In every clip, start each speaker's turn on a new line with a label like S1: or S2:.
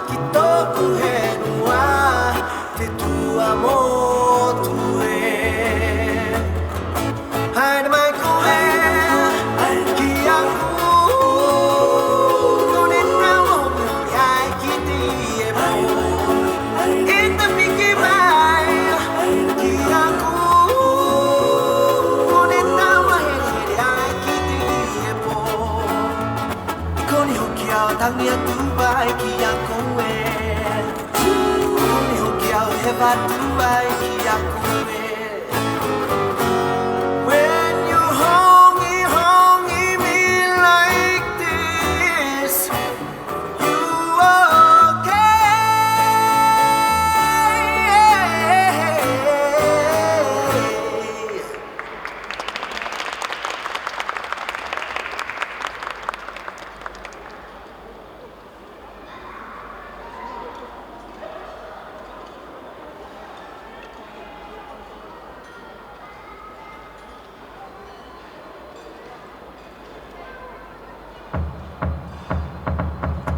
S1: Kitoko patuai kia koe. When you hongi me like this, you okay?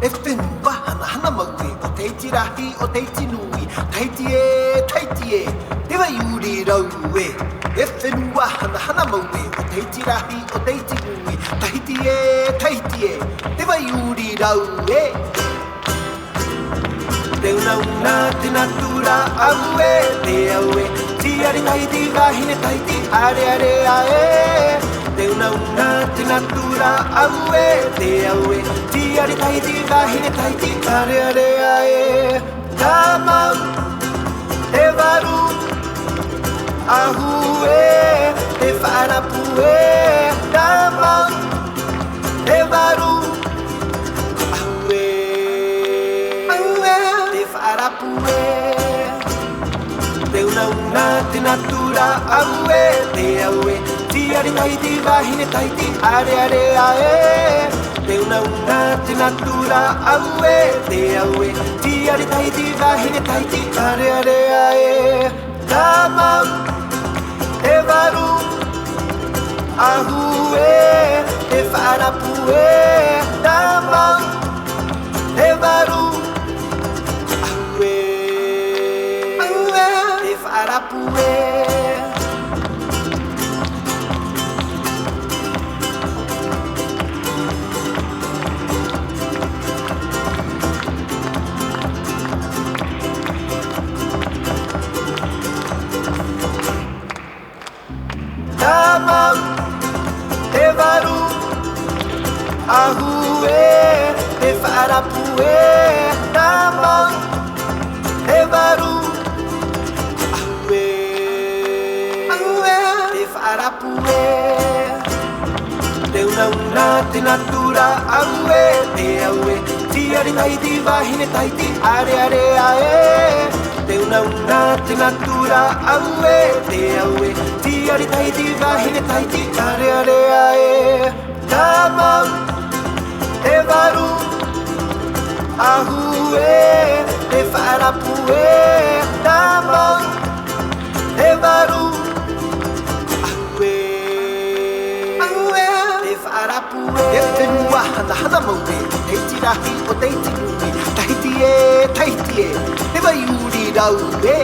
S1: E whenua hana maue o te iti rahi o te iti nui. Tahiti e, te wai uri rau e. E whenua hana maue o te iti rahi o te iti nui. Tahiti e, te wai uri rau e. Te una te natura au e, te au e. Ti ari Tahiti wahine Tahiti are ae. Te una te natura au e, te au e. Ti ari Tahiti wahine Tahiti are ae. Tā mau te waru ahu e, te whaarapu e. Tā mau te waru ahu e, te whaarapu e. Te una te natura au e, te au e. Ti ari Tahiti wahine Tahiti are ae. Te una te natura au e, te au e. Ti ari Tahiti wahine Tahiti are ae. Tā mau te waru ahu e, te whaarapu e. Tā mau te waru ahu e, te whaarapu e. Tā mau te waru ahu e, te whaarapu e. Tā mau te waru ahu e, te whaarapu e. Te una te natura au e, te au e. Ti ari Tahiti wahine Tahiti are ae. Te una te natura au e, te au e. Ti ari Tahiti wahine Tahiti are ae. Tā mau te waru ahu e, te whaarapu e. Tā mau te waru ahu e, te whaarapu e. E whenua hana maue o te iti rahi o te iti nui. Tahiti e, te wai uri rau e.